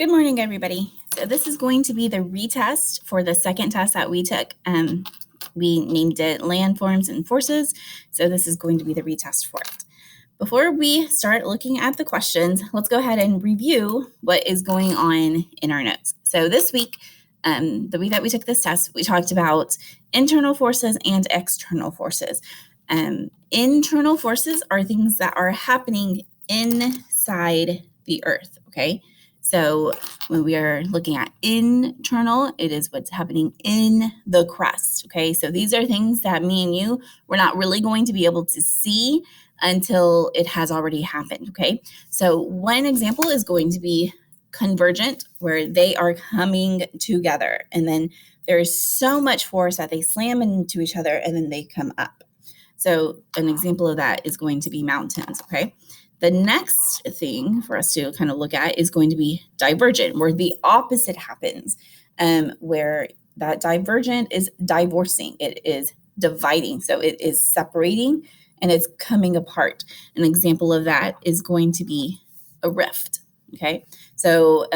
Good morning, everybody. So this is going to be the retest for the second test that we took. We named it Landforms and Forces. So this is going to be the retest for it. Before we start looking at the questions, let's go ahead and review what is going on in our notes. So this week, the week that we took this test, we talked about internal forces and external forces. Internal forces are things that are happening inside the Earth, okay? So when we are looking at internal, it is what's happening in the crust, okay? So these are things that me and you, we're not really going to be able to see until it has already happened, okay? So one example is going to be convergent, where they are coming together, and then there's so much force that they slam into each other and then they come up. So an example of that is going to be mountains, okay? The next thing for us to kind of look at is going to be divergent, where the opposite happens, where that divergent is divorcing. It is dividing. So it is separating and it's coming apart. An example of that is going to be a rift, okay? So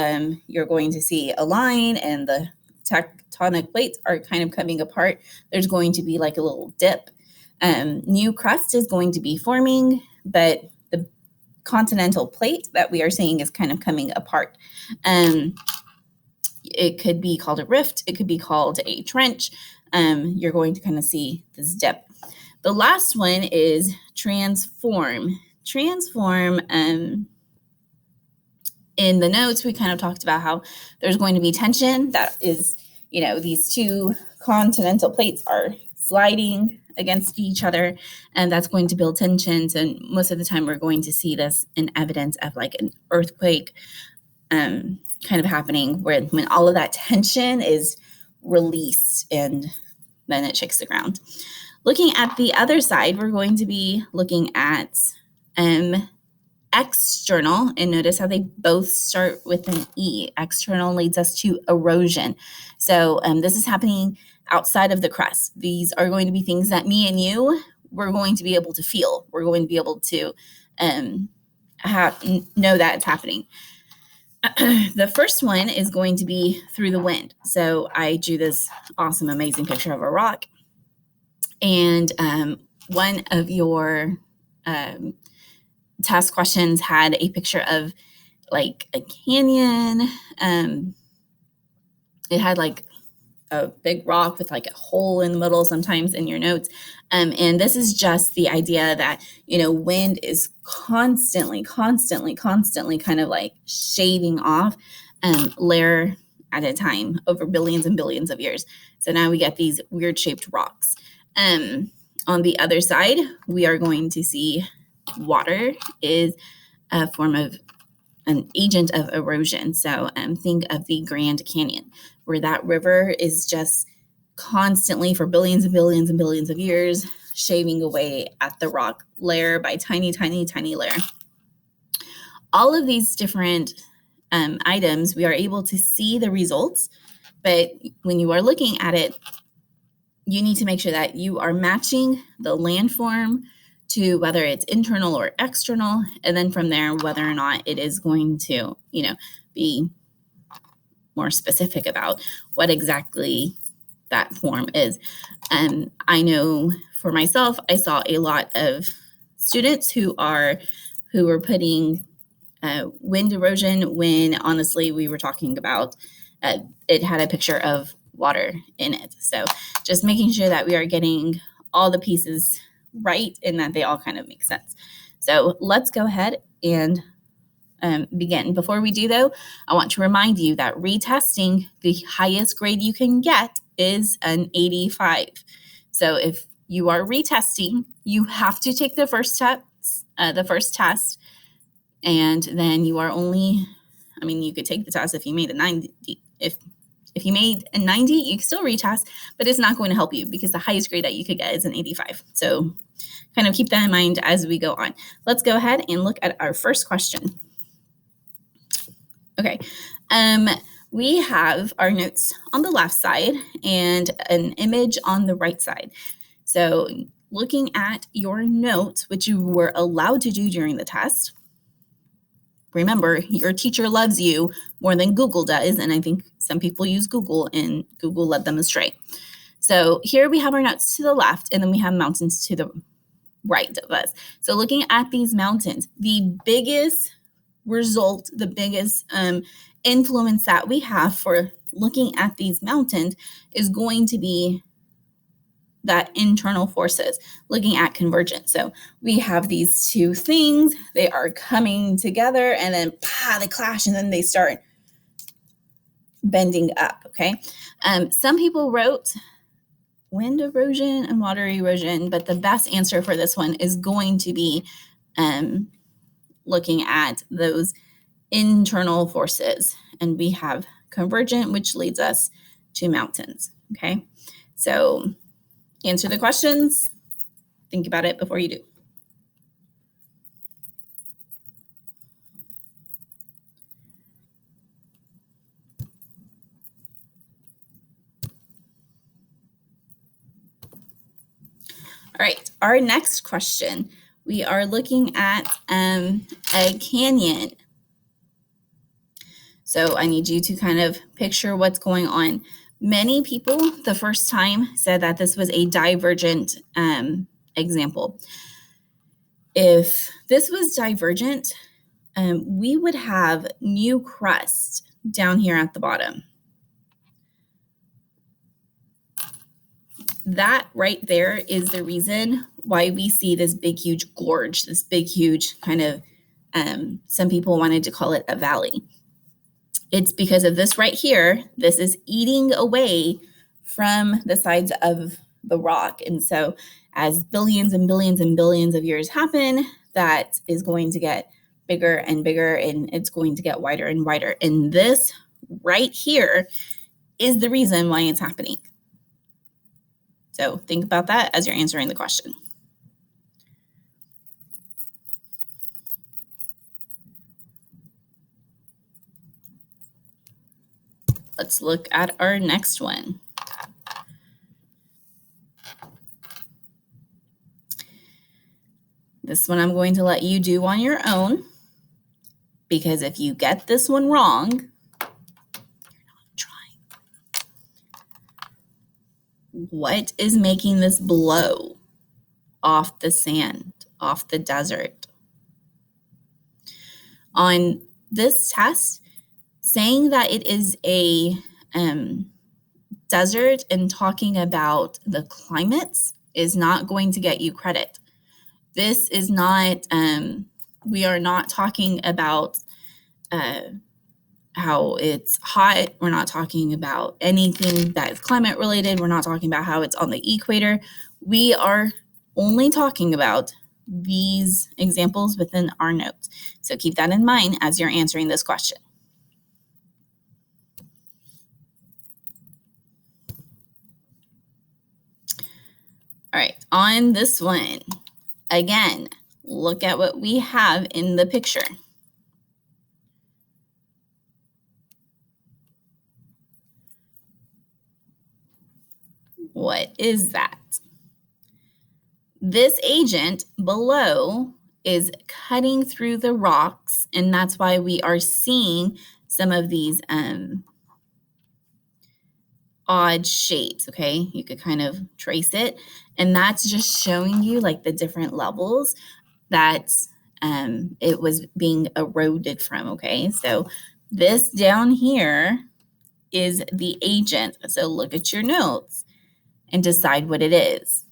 you're going to see a line and the tectonic plates are kind of coming apart. There's going to be like a little dip. New crust is going to be forming, but the continental plate that we are seeing is kind of coming apart. It could be called a rift. It could be called a trench. You're going to kind of see this dip. The last one is transform. Transform, in the notes, we kind of talked about how there's going to be tension. That is, these two continental plates are sliding against each other, and that's going to build tensions. And most of the time we're going to see this in evidence of like an earthquake kind of happening, when all of that tension is released and then it shakes the ground. Looking at the other side, we're going to be looking at external, and notice how they both start with an E. External leads us to erosion. So this is happening outside of the crust. These are going to be things that me and you, we're going to be able to feel. We're going to be able to know that it's happening. The first one is going to be through the wind. So I drew this awesome, amazing picture of a rock. And one of your test questions had a picture of like a canyon. It had like a big rock with like a hole in the middle sometimes in your notes. And this is just the idea that, wind is constantly kind of like shaving off layer at a time over billions and billions of years. So now we get these weird shaped rocks. On the other side, we are going to see water is a form of an agent of erosion. So think of the Grand Canyon, where that river is just constantly for billions and billions and billions of years shaving away at the rock layer by tiny layer. All of these different items, we are able to see the results, but when you are looking at it, you need to make sure that you are matching the landform to whether it's internal or external, and then from there, whether or not it is going to, be more specific about what exactly that form is. I know for myself, I saw a lot of students who were putting wind erosion when honestly we were talking about it had a picture of water in it. So just making sure that we are getting all the pieces right and that they all kind of make sense. So let's go ahead and begin. Before we do though, I want to remind you that retesting, the highest grade you can get is an 85. So if you are retesting, you have to take the first test, and then you are only, you could take the test if you made a 90. If you made a 90, you can still retest, but it's not going to help you because the highest grade that you could get is an 85. So kind of keep that in mind as we go on. Let's go ahead and look at our first question. Okay, we have our notes on the left side and an image on the right side. So looking at your notes, which you were allowed to do during the test, remember, your teacher loves you more than Google does, and I think some people use Google and Google led them astray. So here we have our notes to the left, and then we have mountains to the right of us. So looking at these mountains, the biggest result, the biggest influence that we have for looking at these mountains is going to be that internal forces, looking at convergence. So we have these two things, they are coming together, and then they clash, and then they start bending up, okay? Some people wrote wind erosion and water erosion, but the best answer for this one is going to be looking at those internal forces. And we have convergent, which leads us to mountains, okay? So answer the questions. Think about it before you do. All right, our next question. We are looking at a canyon. So I need you to kind of picture what's going on. Many people the first time said that this was a divergent example. If this was divergent, we would have new crust down here at the bottom. That right there is the reason why we see this big, huge gorge, this big, huge kind of, some people wanted to call it a valley. It's because of this right here. This is eating away from the sides of the rock. And so as billions and billions and billions of years happen, that is going to get bigger and bigger, and it's going to get wider and wider. And this right here is the reason why it's happening. So think about that as you're answering the question. Let's look at our next one. This one I'm going to let you do on your own, because if you get this one wrong, you're not trying. What is making this blow off the sand, off the desert? On this test, saying that it is a desert and talking about the climates is not going to get you credit. This is not, we are not talking about how it's hot. We're not talking about anything that is climate related. We're not talking about how it's on the equator. We are only talking about these examples within our notes. So keep that in mind as you're answering this question. All right, on this one, again, look at what we have in the picture. What is that? This agent below is cutting through the rocks, and that's why we are seeing some of these odd shapes, okay? You could kind of trace it, and that's just showing you like the different levels that it was being eroded from, okay? So this down here is the agent. So look at your notes and decide what it is.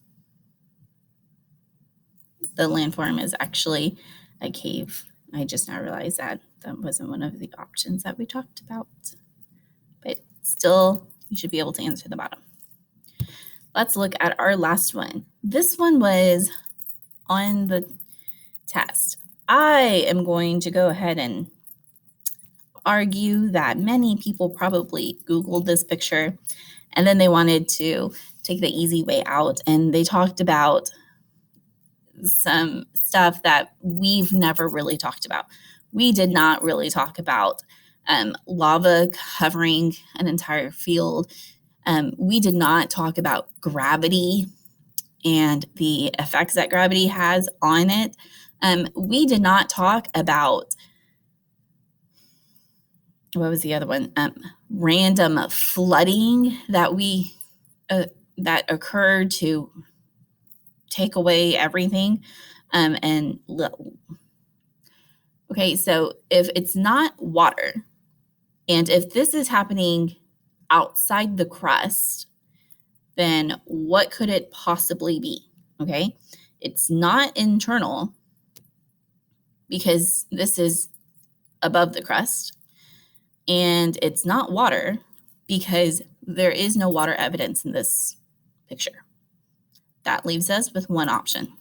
The landform is actually a cave. I just now realized that wasn't one of the options that we talked about, but still, you should be able to answer the bottom. Let's look at our last one. This one was on the test. I am going to go ahead and argue that many people probably Googled this picture and then they wanted to take the easy way out, and they talked about some stuff that we've never really talked about. We did not really talk about lava covering an entire field. We did not talk about gravity and the effects that gravity has on it. We did not talk about what was the other one? Random flooding that that occurred to take away everything. Okay, so if it's not water, and if this is happening outside the crust, then what could it possibly be? Okay, it's not internal because this is above the crust, and it's not water because there is no water evidence in this picture. That leaves us with one option.